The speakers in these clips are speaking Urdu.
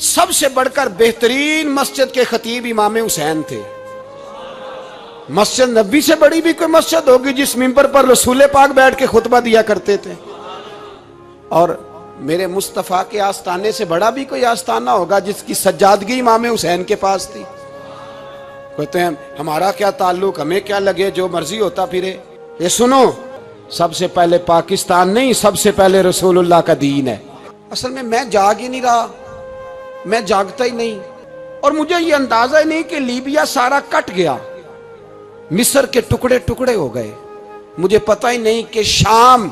سب سے بڑھ کر بہترین مسجد کے خطیب امام حسین تھے۔ مسجد نبی سے بڑی بھی کوئی مسجد ہوگی جس ممبر پر رسول پاک بیٹھ کے خطبہ دیا کرتے تھے؟ اور میرے مصطفیٰ کے آستانے سے بڑا بھی کوئی آستانہ ہوگا جس کی سجادگی امام حسین کے پاس تھی؟ کہتے ہیں ہمارا کیا تعلق، ہمیں کیا لگے، جو مرضی ہوتا پھرے۔ یہ سنو، سب سے پہلے پاکستان نہیں، سب سے پہلے رسول اللہ کا دین ہے۔ اصل میں جاگ ہی نہیں رہا، میں جاگتا ہی نہیں، اور مجھے یہ اندازہ ہی نہیں کہ لیبیا سارا کٹ گیا، مصر کے ٹکڑے ٹکڑے ہو گئے۔ مجھے پتہ ہی نہیں کہ شام،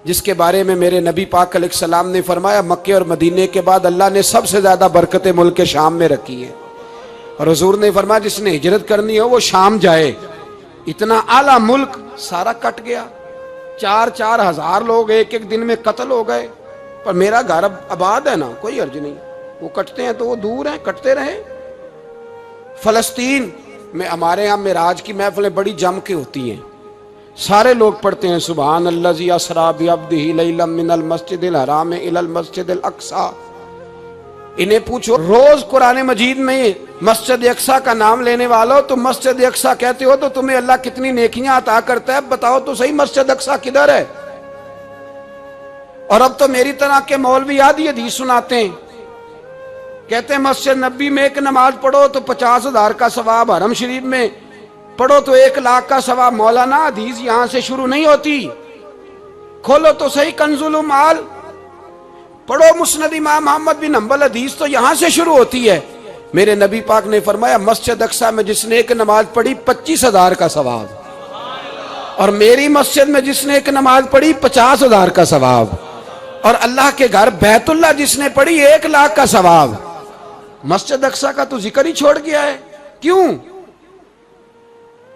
جس کے بارے میں میرے نبی پاک علیہ السلام نے فرمایا مکے اور مدینے کے بعد اللہ نے سب سے زیادہ برکتیں ملک شام میں رکھی ہیں، اور حضور نے فرمایا جس نے ہجرت کرنی ہو وہ شام جائے۔ اتنا اعلیٰ ملک سارا کٹ گیا، 4,000 ہزار لوگ ایک ایک دن میں قتل ہو گئے، پر میرا گھر اب آباد ہے نا، کوئی حرج نہیں، وہ کٹتے ہیں تو وہ دور ہیں، کٹتے رہیں۔ فلسطین میں ہمارے ہاں معراج کی محفلیں بڑی جم کے ہوتی ہیں، سارے لوگ پڑھتے ہیں سبحان الذی اسریٰ بعبدہ لیلا من المسجد الحرام الی المسجد الاقصی۔ انہیں پوچھو روز قرآن مجید میں مسجد اقصی کا نام لینے والو، تم مسجد اقصی کہتے ہو تو تمہیں اللہ کتنی نیکیاں عطا کرتا ہے، بتاؤ تو صحیح مسجد اقصی کدھر ہے؟ اور اب تو میری طرح کے مولوی آدھی حدیث سناتے ہیں، کہتے ہیں مسجد نبی میں ایک نماز پڑھو تو 50,000 کا ثواب، حرم شریف میں پڑھو تو 1,00,000 کا ثواب۔ مولانا حدیث یہاں سے شروع نہیں ہوتی، کھولو تو صحیح کنز المال، پڑھو مسند امام احمد بن حنبل، حدیث تو یہاں سے شروع ہوتی ہے۔ میرے نبی پاک نے فرمایا مسجد اقصی میں جس نے ایک نماز پڑھی 25,000 کا ثواب، اور میری مسجد میں جس نے ایک نماز پڑھی 50,000 کا ثواب، اور اللہ کے گھر بیت اللہ جس نے پڑھی 1,00,000 کا ثواب۔ مسجد اقصی کا تو ذکر ہی چھوڑ گیا ہے، کیوں؟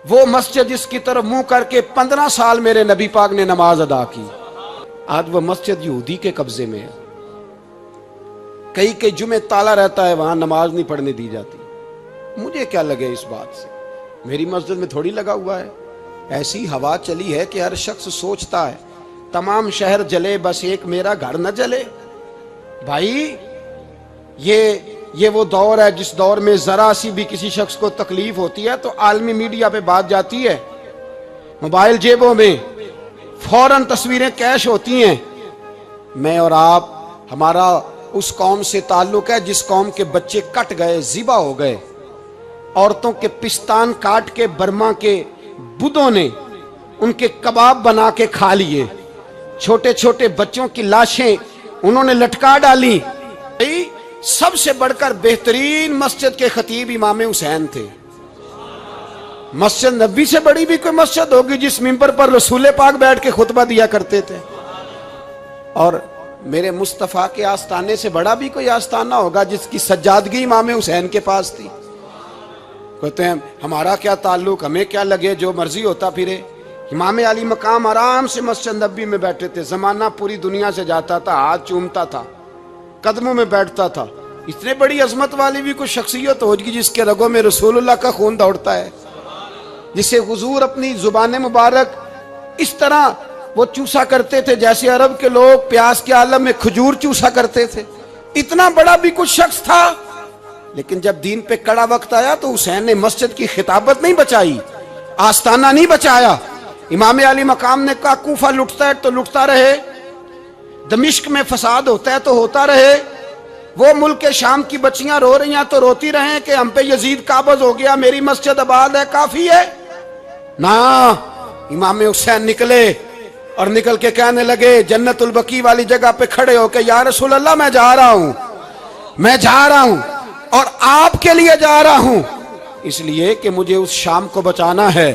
وہ مسجد جس کی طرف منہ کر کے 15 سال میرے نبی پاک نے نماز ادا کی، آج وہ مسجد یہودی کے قبضے میں ہے۔ کئی جمعے تالا رہتا ہے، وہاں نماز نہیں پڑھنے دی جاتی۔ مجھے کیا لگے اس بات سے، میری مسجد میں تھوڑی لگا ہوا ہے۔ ایسی ہوا چلی ہے کہ ہر شخص سوچتا ہے تمام شہر جلے بس ایک میرا گھر نہ جلے۔ بھائی یہ وہ دور ہے جس دور میں ذرا سی بھی کسی شخص کو تکلیف ہوتی ہے تو عالمی میڈیا پہ بات جاتی ہے، موبائل جیبوں میں فوراً تصویریں کیش ہوتی ہیں۔ میں اور آپ، ہمارا اس قوم سے تعلق ہے جس قوم کے بچے کٹ گئے، ذبح ہو گئے، عورتوں کے پستان کاٹ کے برما کے بدھوں نے ان کے کباب بنا کے کھا لیے، چھوٹے چھوٹے بچوں کی لاشیں انہوں نے لٹکا ڈالی۔ سب سے بڑھ کر بہترین مسجد کے خطیب امام حسین تھے۔ مسجد نبی سے بڑی بھی کوئی مسجد ہوگی جس ممبر پر رسول پاک بیٹھ کے خطبہ دیا کرتے تھے؟ اور میرے مصطفیٰ کے آستانے سے بڑا بھی کوئی آستانہ ہوگا جس کی سجادگی امام حسین کے پاس تھی؟ کہتے ہیں ہمارا کیا تعلق، ہمیں کیا لگے، جو مرضی ہوتا پھرے۔ امام علی مقام آرام سے مسجد نبی میں بیٹھے تھے، زمانہ پوری دنیا سے جاتا تھا، ہاتھ چومتا تھا، قدموں میں بیٹھتا تھا۔ اتنے بڑی عظمت والی بھی کوئی شخصیت ہوگی جس کے رگوں میں رسول اللہ کا خون دوڑتا ہے، جسے حضور اپنی زبان مبارک اس طرح وہ چوسا کرتے تھے جیسے عرب کے لوگ پیاس کے عالم میں کھجور چوسا کرتے تھے۔ اتنا بڑا بھی کچھ شخص تھا، لیکن جب دین پہ کڑا وقت آیا تو حسین نے مسجد کی خطابت نہیں بچائی، آستانہ نہیں بچایا۔ امام علی مقام نے کہا کوفہ لٹتا ہے تو لٹتا رہے، دمشق میں فساد ہوتا ہے تو ہوتا رہے، وہ ملک شام کی بچیاں رو رہی ہیں تو روتی رہیں کہ ہم پہ یزید قابض ہو گیا، میری مسجد آباد ہے، کافی ہے نا۔ امام حسین نکلے اور نکل کے کہنے لگے جنت البقیع والی جگہ پہ کھڑے ہو کہ یا رسول اللہ میں جا رہا ہوں اور آپ کے لیے جا رہا ہوں، اس لیے کہ مجھے اس شام کو بچانا ہے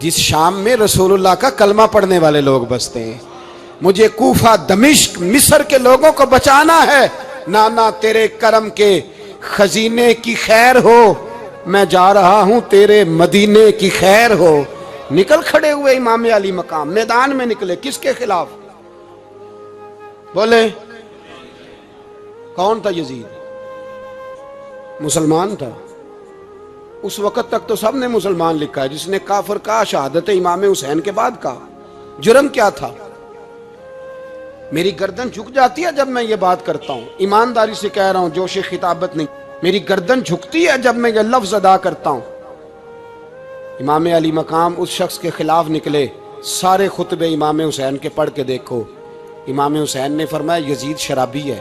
جس شام میں رسول اللہ کا کلمہ پڑھنے والے لوگ بستے ہیں۔ مجھے کوفہ، دمشق، مصر کے لوگوں کو بچانا ہے۔ نانا تیرے کرم کے خزینے کی خیر ہو، میں جا رہا ہوں تیرے مدینے کی خیر ہو۔ نکل کھڑے ہوئے امام علی مقام، میدان میں نکلے، کس کے خلاف؟ بولے کون تھا؟ یزید مسلمان تھا، اس وقت تک تو سب نے مسلمان لکھا ہے، جس نے کافر کہا شہادت امام حسین کے بعد کہا۔ جرم کیا تھا؟ میری گردن جھک جاتی ہے جب میں یہ بات کرتا ہوں، ایمانداری سے کہہ رہا ہوں، جوش خطابت نہیں، میری گردن جھکتی ہے جب میں یہ لفظ ادا کرتا ہوں۔ امام علی مقام اس شخص کے خلاف نکلے، سارے خطبے امام حسین کے پڑھ کے دیکھو، امام حسین نے فرمایا یزید شرابی ہے۔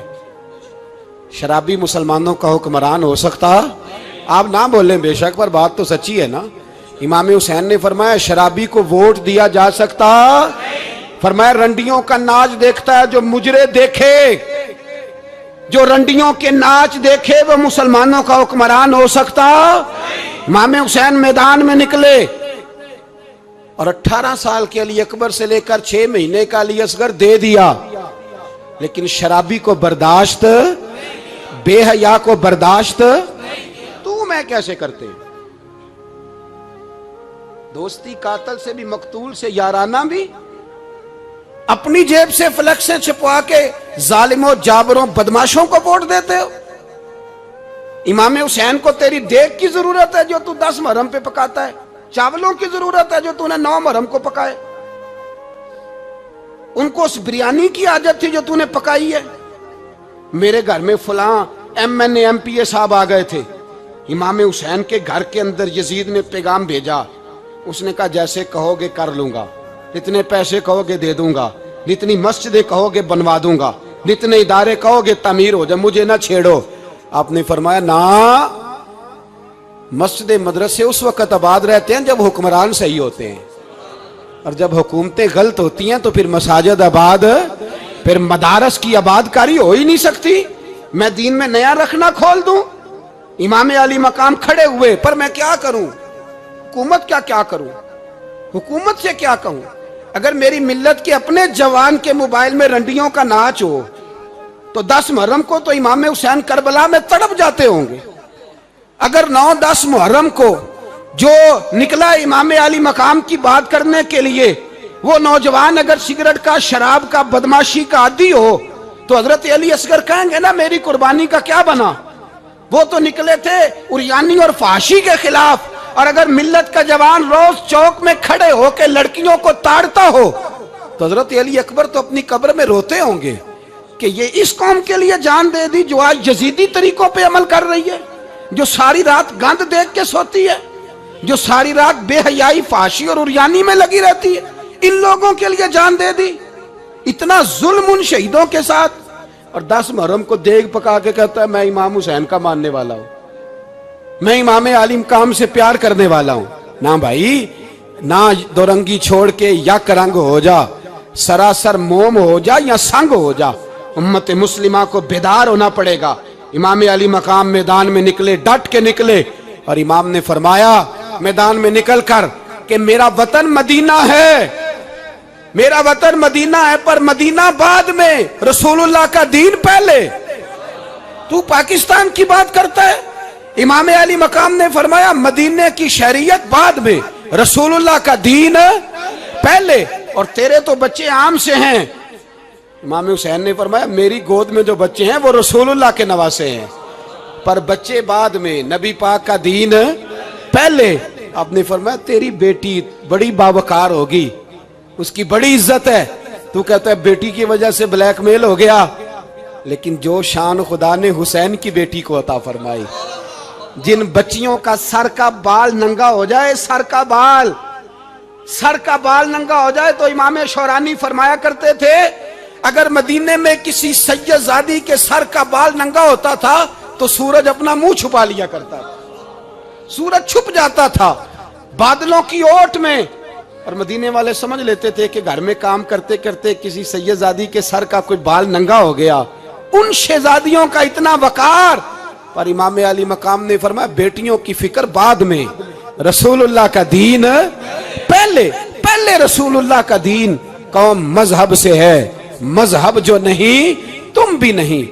شرابی مسلمانوں کا حکمران ہو سکتا؟ آپ نہ بولیں بے شک، پر بات تو سچی ہے نا۔ امام حسین نے فرمایا شرابی کو ووٹ دیا جا سکتا؟ فرمایا رنڈیوں کا ناچ دیکھتا ہے جو مجرے دیکھے، جو رنڈیوں کے ناچ دیکھے وہ مسلمانوں کا حکمران ہو سکتا؟ امام حسین میدان میں نکلے اور 18 سال کے علی اکبر سے لے کر 6 مہینے کا علی اصغر دے دیا، لیکن شرابی کو برداشت، بے حیا کو برداشت تو میں کیسے کرتے؟ دوستی قاتل سے بھی، مقتول سے یارانہ بھی، اپنی جیب سے فلیکسیں چھپوا کے ظالموں جابروں بدماشوں کو ووٹ دیتے ہو۔ امام حسین کو تیری دیگ کی ضرورت ہے جو تو 10 محرم پہ پکاتا ہے، چاولوں کی ضرورت ہے جو تو نے 9 محرم کو پکائے، ان کو اس بریانی کی عادت تھی جو تو نے پکائی ہے۔ میرے گھر میں فلاں M N A M P A صاحب آ گئے تھے، امام حسین کے گھر کے اندر یزید نے پیغام بھیجا، اس نے کہا جیسے کہو گے کر لوں گا، جتنے پیسے کہو گے دے دوں گا، جتنی مسجدیں کہو گے بنوا دوں گا، جتنے ادارے کہو گے تعمیر ہو جائے، مجھے نہ چھیڑو۔ آپ نے فرمایا نا، مسجد مدرسے اس وقت آباد رہتے ہیں جب حکمران صحیح ہوتے ہیں، اور جب حکومتیں غلط ہوتی ہیں تو پھر مساجد آباد، پھر مدارس کی آباد کاری ہو ہی نہیں سکتی۔ میں دین میں نیا رکھنا کھول دوں؟ امام علی مقام کھڑے ہوئے، پر میں کیا کروں؟ حکومت کیا کروں؟ حکومت سے کیا کہوں؟ اگر میری ملت کے اپنے جوان کے موبائل میں رنڈیوں کا ناچ ہو تو 10 محرم کو تو امام حسین کربلا میں تڑپ جاتے ہوں گے۔ اگر 9-10 محرم کو جو نکلا امام علی مقام کی بات کرنے کے لیے، وہ نوجوان اگر سگریٹ کا، شراب کا، بدماشی کا عادی ہو تو حضرت علی اصغر کہیں گے نا میری قربانی کا کیا بنا؟ وہ تو نکلے تھے عریانی اور فحاشی کے خلاف، اور اگر ملت کا جوان روز چوک میں کھڑے ہو کے لڑکیوں کو تاڑتا ہو تو حضرت علی اکبر تو اپنی قبر میں روتے ہوں گے کہ یہ اس قوم کے لیے جان دے دی جو آج یزیدی طریقوں پہ عمل کر رہی ہے، جو ساری رات گند دیکھ کے سوتی ہے، جو ساری رات بے حیائی، فحاشی اور عریانی میں لگی رہتی ہے، ان لوگوں کے لیے جان دے دی۔ اتنا ظلم ان شہیدوں کے ساتھ، اور 10 محرم کو دیگ پکا کے کہتا ہے میں امام حسین کا ماننے والا ہوں، میں امام علی مقام سے پیار کرنے والا ہوں۔ نہ بھائی، نہ دو رنگی چھوڑ کے یک رنگ ہو جا، سراسر موم ہو جا یا سنگ ہو جا، امت مسلمہ کو بیدار ہونا پڑے گا۔ امام علی مقام میدان میں نکلے، ڈٹ کے نکلے، اور امام نے فرمایا میدان میں نکل کر کہ میرا وطن مدینہ ہے، میرا وطن مدینہ ہے، پر مدینہ بعد میں، رسول اللہ کا دین پہلے۔ تو پاکستان کی بات کرتا ہے؟ امام علی مقام نے فرمایا مدینے کی شہریت بعد میں، رسول اللہ کا دین پہلے، اور تیرے تو بچے عام سے ہیں۔ امام حسین نے فرمایا میری گود میں جو بچے ہیں وہ رسول اللہ کے نواسے ہیں، پر بچے بعد میں، نبی پاک کا دین پہلے۔ آپ نے فرمایا تیری بیٹی بڑی باوقار ہوگی، اس کی بڑی عزت ہے، تو کہتا ہے بیٹی کی وجہ سے بلیک میل ہو گیا، لیکن جو شان خدا نے حسین کی بیٹی کو عطا فرمائی، جن بچیوں کا سر کا بال ننگا ہو جائے، سر کا بال ننگا ہو جائے، تو امام شورانی فرمایا کرتے تھے اگر مدینے میں کسی سید زادی کے سر کا بال ننگا ہوتا تھا تو سورج اپنا منہ چھپا لیا کرتا تھا، سورج چھپ جاتا تھا بادلوں کی اوٹ میں، اور مدینے والے سمجھ لیتے تھے کہ گھر میں کام کرتے کرتے کسی سید زادی کے سر کا کوئی بال ننگا ہو گیا۔ ان شہزادیوں کا اتنا وقار، پر امام علی مقام نے فرمایا بیٹیوں کی فکر بعد میں، رسول اللہ کا دین پہلے رسول اللہ کا دین۔ قوم مذہب سے ہے، مذہب جو نہیں تم بھی نہیں۔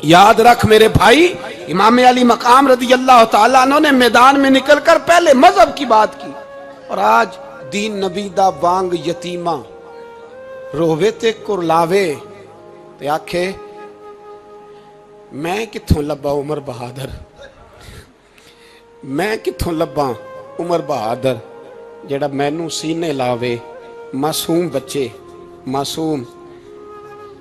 یاد رکھ میرے بھائی، امام علی مقام رضی اللہ تعالیٰ عنہ نے میدان میں نکل کر پہلے مذہب کی بات کی، اور آج دین نبی دا وانگ یتیمہ رووے تے کرلاوے تے آکھے میں کتھوں لبا عمر بہادر، میں کتھوں لبا عمر بہادر جڑا مینوں سینے لاوے، معصوم بچے، معصوم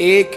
1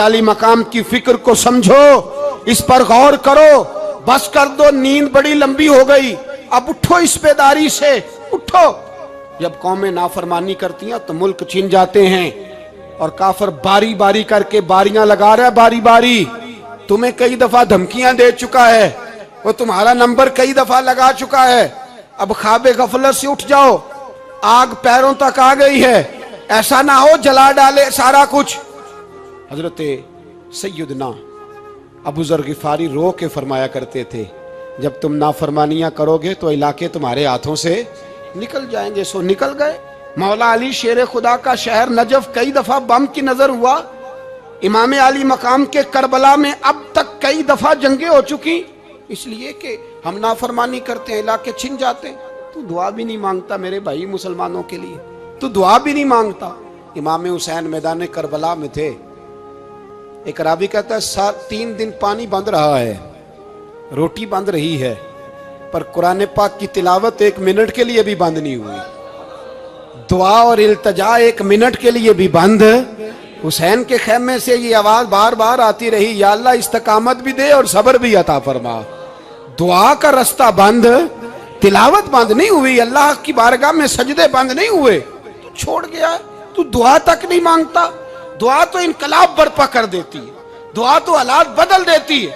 علی مقام کی فکر کو سمجھو، اس پر غور کرو، بس کر دو، نیند بڑی لمبی ہو گئی، اب اٹھو اس بیداری سے، اٹھو۔ جب قومیں نافرمانی کرتی ہیں تو ملک چھن جاتے ہیں، اور کافر باری باری کر کے باریاں لگا رہا ہے، باری باری تمہیں کئی دفعہ دھمکیاں دے چکا ہے، وہ تمہارا نمبر کئی دفعہ لگا چکا ہے، اب خواب غفلت سے اٹھ جاؤ، آگ پیروں تک آ گئی ہے، ایسا نہ ہو جلا ڈالے سارا کچھ۔ حضرت سیدنا ابو ذر غفاری رو کے فرمایا کرتے تھے، جب تم نافرمانیاں کرو گے تو علاقے تمہارے ہاتھوں سے نکل جائیں گے، سو نکل گئے۔ مولا علی شیر خدا کا شہر نجف کئی دفعہ بم کی نظر ہوا، امام علی مقام کے کربلا میں اب تک کئی دفعہ جنگیں ہو چکی، اس لیے کہ ہم نافرمانی کرتے ہیں، علاقے چھن جاتے ہیں۔ تو دعا بھی نہیں مانگتا میرے بھائی مسلمانوں کے لیے، تو دعا بھی نہیں مانگتا۔ امام حسین میدان کربلا میں تھے، ایک راوی کہتا ہے 3 دن پانی بند رہا ہے، روٹی بند رہی ہے، پر قرآن پاک کی تلاوت 1 منٹ کے لیے بھی بند نہیں ہوئی، دعا اور التجا 1 منٹ کے لیے بھی بند۔ حسین کے خیمے سے یہ آواز بار بار آتی رہی، یا اللہ استقامت بھی دے اور صبر بھی عطا فرما۔ دعا کا رستہ بند، تلاوت بند نہیں ہوئی، اللہ کی بارگاہ میں سجدے بند نہیں ہوئے، تو چھوڑ گیا، تو دعا تک نہیں مانگتا۔ دعا تو انقلاب برپا کر دیتی ہے، دعا تو حالات بدل دیتی ہے،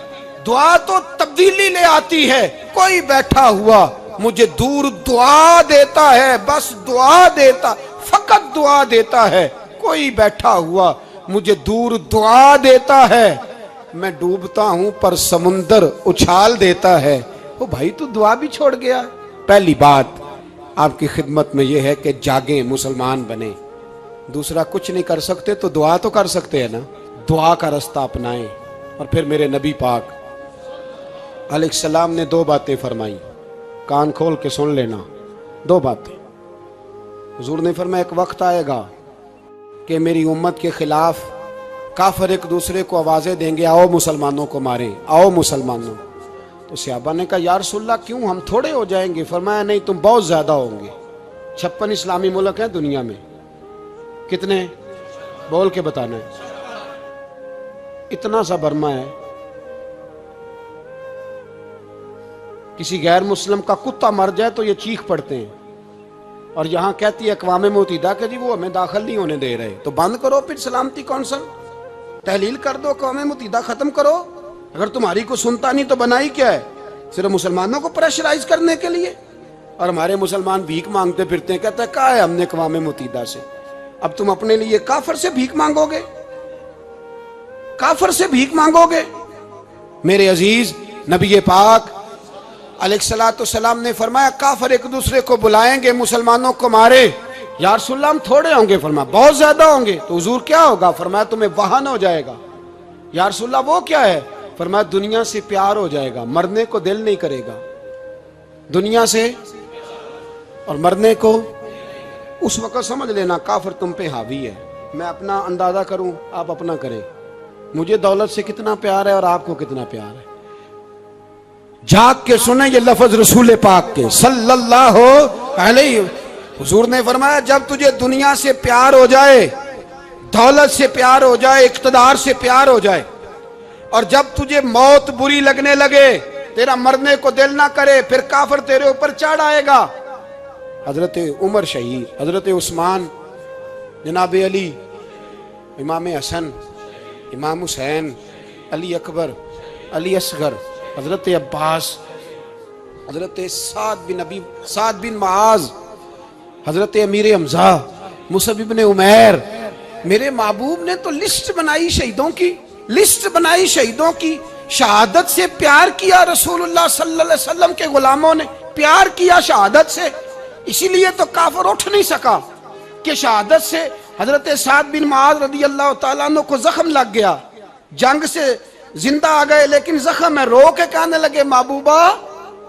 دعا تو تبدیلی لے آتی ہے۔ کوئی بیٹھا ہوا مجھے دور دعا دیتا ہے، بس دعا دیتا، فقط دعا دیتا ہے۔ کوئی بیٹھا ہوا مجھے دور دعا دیتا ہے، میں ڈوبتا ہوں پر سمندر اچھال دیتا ہے۔ وہ بھائی تو دعا بھی چھوڑ گیا۔ پہلی بات آپ کی خدمت میں یہ ہے کہ جاگیں، مسلمان بنیں۔ دوسرا کچھ نہیں کر سکتے تو دعا تو کر سکتے ہیں نا، دعا کا رستہ اپنائیں۔ اور پھر میرے نبی پاک علیہ السلام نے 2 باتیں فرمائیں، کان کھول کے سن لینا، 2 باتیں۔ حضور نے فرمایا ایک وقت آئے گا کہ میری امت کے خلاف کافر ایک دوسرے کو آوازیں دیں گے، آؤ مسلمانوں کو ماریں، آؤ مسلمانوں۔ تو صحابہ نے کہا یا رسول اللہ کیوں، ہم تھوڑے ہو جائیں گے؟ فرمایا نہیں، تم بہت زیادہ ہوں گے۔ 56 اسلامی ملک ہیں دنیا میں، کتنے بول کے بتانا ہے؟ اتنا سا برما ہے، کسی غیر مسلم کا کتا مر جائے تو یہ چیخ پڑتے ہیں، اور یہاں کہتی ہے اقوام متحدہ کہ جی وہ ہمیں داخل نہیں ہونے دے رہے، تو بند کرو پھر سلامتی کونسل، تحلیل کر دو، اقوام متحدہ ختم کرو۔ اگر تمہاری کو سنتا نہیں تو بنائی کیا ہے؟ صرف مسلمانوں کو پریشرائز کرنے کے لیے۔ اور ہمارے مسلمان بھیک مانگتے پھرتے ہیں، کہتے ہیں کہا ہے ہم نے اقوام متحدہ سے۔ اب تم اپنے لیے کافر سے بھیک مانگو گے، کافر سے بھیک مانگو گے؟ میرے عزیز نبی پاک علیہ الصلوۃ والسلام نے فرمایا کافر ایک دوسرے کو بلائیں گے مسلمانوں کو مارے۔ یا رسول اللہ ہم تھوڑے ہوں گے، فرمایا بہت زیادہ ہوں گے۔ تو حضور کیا ہوگا؟ فرمایا تمہیں وہن ہو جائے گا۔ یا رسول اللہ وہ کیا ہے؟ فرمایا دنیا سے پیار ہو جائے گا، مرنے کو دل نہیں کرے گا، دنیا سے اور مرنے کو۔ اس وقت سمجھ لینا کافر تم پہ حاوی ہے۔ میں اپنا اندازہ کروں، آپ اپنا کریں، مجھے دولت سے کتنا پیار ہے اور آپ کو کتنا پیار ہے۔ جاگ کے سنیں یہ لفظ رسول پاک کے صلی اللہ علیہ۔ حضور نے فرمایا جب تجھے دنیا سے پیار ہو جائے، دولت سے پیار ہو جائے، اقتدار سے پیار ہو جائے، اور جب تجھے موت بری لگنے لگے، تیرا مرنے کو دل نہ کرے، پھر کافر تیرے اوپر چڑھ آئے گا۔ حضرت عمر شہید، حضرت عثمان، جناب علی، امام حسن، امام حسین، علی اکبر، علی اصغر، حضرت عباس، حضرت سعد بن معاذ، حضرت امیر حمزہ، مصعب بن عمیر۔ میرے محبوب نے تو لسٹ بنائی شہیدوں کی، لسٹ بنائی شہیدوں کی۔ شہادت سے پیار کیا رسول اللہ صلی اللہ علیہ وسلم کے غلاموں نے، پیار کیا شہادت سے، اسی لیے تو کافر اٹھ نہیں سکا کہ شہادت سے حضرت سعد بن معاذ رضی اللہ تعالیٰ عنہ کو زخم لگ گیا، جنگ سے زندہ آ گئے لیکن زخم ہے، رو کے کہنے لگے محبوبہ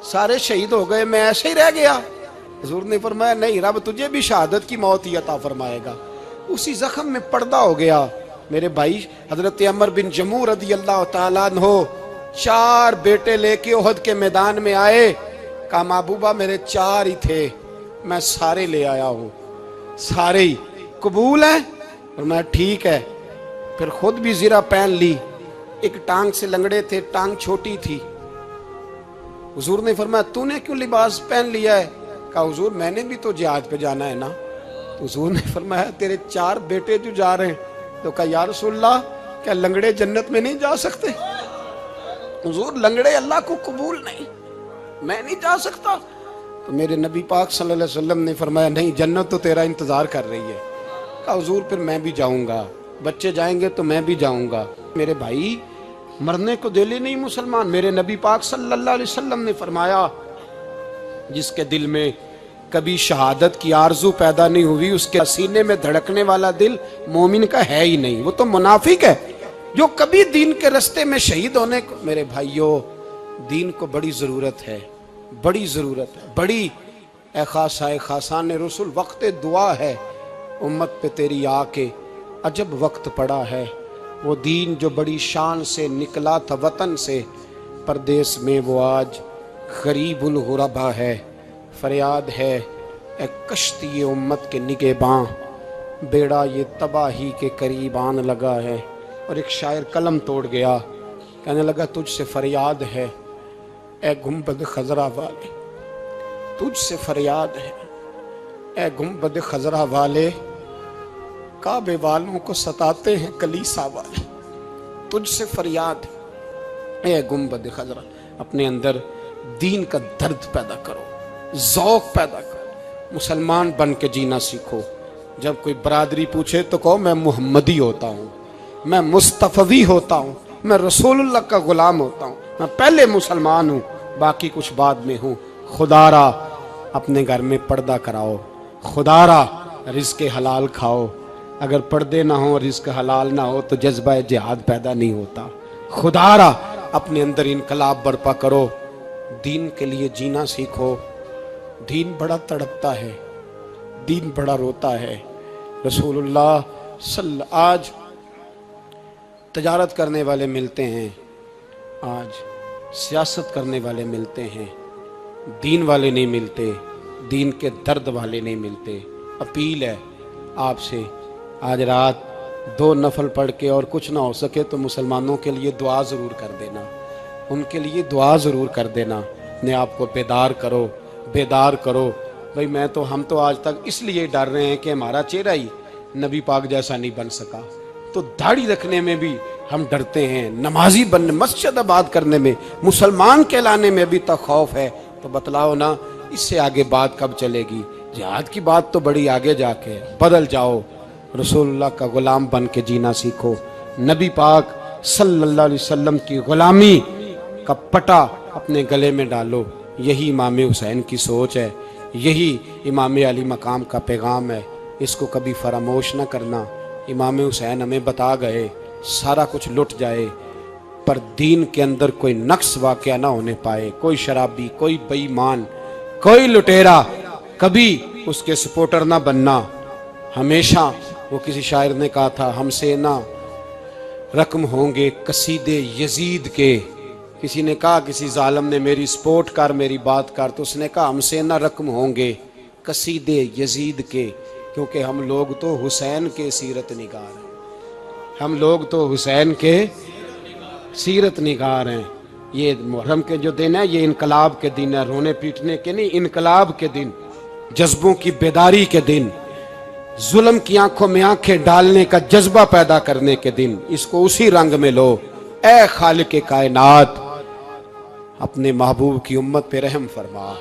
سارے شہید ہو گئے، میں ایسے ہی رہ گیا۔ حضور نے فرمایا نہیں، رب تجھے بھی شہادت کی موت ہی عطا فرمائے گا۔ اسی زخم میں پردہ ہو گیا۔ میرے بھائی حضرت عمر بن جموح رضی اللہ تعالیٰ عنہ 4 بیٹے لے کے احد کے میدان میں آئے، کہا محبوبہ میرے 4 ہی تھے، میں سارے لے آیا ہوں، سارے ہی قبول ہیں؟ فرمایا ٹھیک ہے، پھر خود بھی زرہ پہن لی. ایک ٹانگ سے لنگڑے تھے, ٹانگ چھوٹی تھی. حضور نے فرمایا تو نے کیوں لباس پہن لیا ہے؟ کہا حضور میں نے بھی تو جہاد پہ جانا ہے نا. تو حضور نے فرمایا تیرے 4 بیٹے جو جا رہے ہیں. تو کہا یا رسول اللہ کیا لنگڑے جنت میں نہیں جا سکتے؟ حضور لنگڑے اللہ کو قبول نہیں, میں نہیں جا سکتا. تو میرے نبی پاک صلی اللہ علیہ وسلم نے فرمایا نہیں, جنت تو تیرا انتظار کر رہی ہے. کہا حضور پھر میں بھی جاؤں گا, بچے جائیں گے تو میں بھی جاؤں گا. میرے بھائی مرنے کو دل ہی نہیں مسلمان. میرے نبی پاک صلی اللہ علیہ وسلم نے فرمایا جس کے دل میں کبھی شہادت کی آرزو پیدا نہیں ہوئی, اس کے سینے میں دھڑکنے والا دل مومن کا ہے ہی نہیں, وہ تو منافق ہے. جو کبھی دین کے رستے میں شہید ہونے کو, میرے بھائیوں دین کو بڑی ضرورت ہے, بڑی ضرورت ہے, بڑی. اے خاصائے خاصان رسول وقت دعا ہے امت پہ تیری آ کے عجب وقت پڑا ہے. وہ دین جو بڑی شان سے نکلا تھا وطن سے, پردیس میں وہ آج غریب الغربا ہے. فریاد ہے اے کشتی امت کے نگہباں, بیڑا یہ تباہی کے قریب آن لگا ہے. اور ایک شاعر قلم توڑ گیا, کہنے لگا تجھ سے فریاد ہے اے گنبد خضرا والے, تجھ سے فریاد ہے اے گنبد خضرا والے, کعبے والوں کو ستاتے ہیں کلیسا والے. تجھ سے فریاد ہے اے گنبد خضرا. اپنے اندر دین کا درد پیدا کرو, ذوق پیدا کرو, مسلمان بن کے جینا سیکھو. جب کوئی برادری پوچھے تو کہو میں محمدی ہوتا ہوں, میں مصطفی ہوتا ہوں, میں رسول اللہ کا غلام ہوتا ہوں, میں پہلے مسلمان ہوں باقی کچھ بعد میں ہوں. خدا را اپنے گھر میں پردہ کراؤ, خدا را رزق حلال کھاؤ. اگر پردے نہ ہوں, رزق حلال نہ ہو تو جذبہ جہاد پیدا نہیں ہوتا. خدا را اپنے اندر انقلاب برپا کرو, دین کے لیے جینا سیکھو. دین بڑا تڑپتا ہے, دین بڑا روتا ہے. رسول اللہ آج تجارت کرنے والے ملتے ہیں, آج سیاست کرنے والے ملتے ہیں, دین والے نہیں ملتے, دین کے درد والے نہیں ملتے. اپیل ہے آپ سے, آج رات 2 نفل پڑھ کے اور کچھ نہ ہو سکے تو مسلمانوں کے لیے دعا ضرور کر دینا, ان کے لیے دعا ضرور کر دینا. اپنے آپ کو بیدار کرو, بیدار کرو. بھئی ہم تو آج تک اس لیے ڈر رہے ہیں کہ ہمارا چہرہ ہی نبی پاک جیسا نہیں بن سکا, تو داڑھی رکھنے میں بھی ہم ڈرتے ہیں, نمازی بننے, مسجد آباد کرنے میں, مسلمان کہلانے میں بھی تک خوف ہے. تو بتلاؤ نا اس سے آگے بات کب چلے گی؟ جہاد کی بات تو بڑی آگے جا کے. بدل جاؤ, رسول اللہ کا غلام بن کے جینا سیکھو. نبی پاک صلی اللہ علیہ وسلم کی غلامی کا پٹا اپنے گلے میں ڈالو. یہی امام حسین کی سوچ ہے, یہی امام علی مقام کا پیغام ہے. اس کو کبھی فراموش نہ کرنا. امام حسین ہمیں بتا گئے سارا کچھ لٹ جائے پر دین کے اندر کوئی نقص واقعہ نہ ہونے پائے. کوئی شرابی, کوئی بے ایمان, کوئی لٹیرا کبھی اس کے سپورٹر نہ بننا. ہمیشہ وہ کسی شاعر نے کہا تھا ہم سے نہ رقم ہوں گے قصیدے یزید کے. کسی نے کہا کسی ظالم نے میری سپورٹ کر, میری بات کر, تو اس نے کہا ہم سے نہ رقم ہوں گے قصیدے یزید کے, کیونکہ ہم لوگ تو حسین کے سیرت نگار ہیں. ہم لوگ تو حسین کے سیرت نگار ہیں. یہ محرم کے جو دن ہے یہ انقلاب کے دن ہے, رونے پیٹنے کے نہیں, انقلاب کے دن, جذبوں کی بیداری کے دن, ظلم کی آنکھوں میں آنکھیں ڈالنے کا جذبہ پیدا کرنے کے دن. اس کو اسی رنگ میں لو. اے خالق کائنات اپنے محبوب کی امت پہ رحم فرما.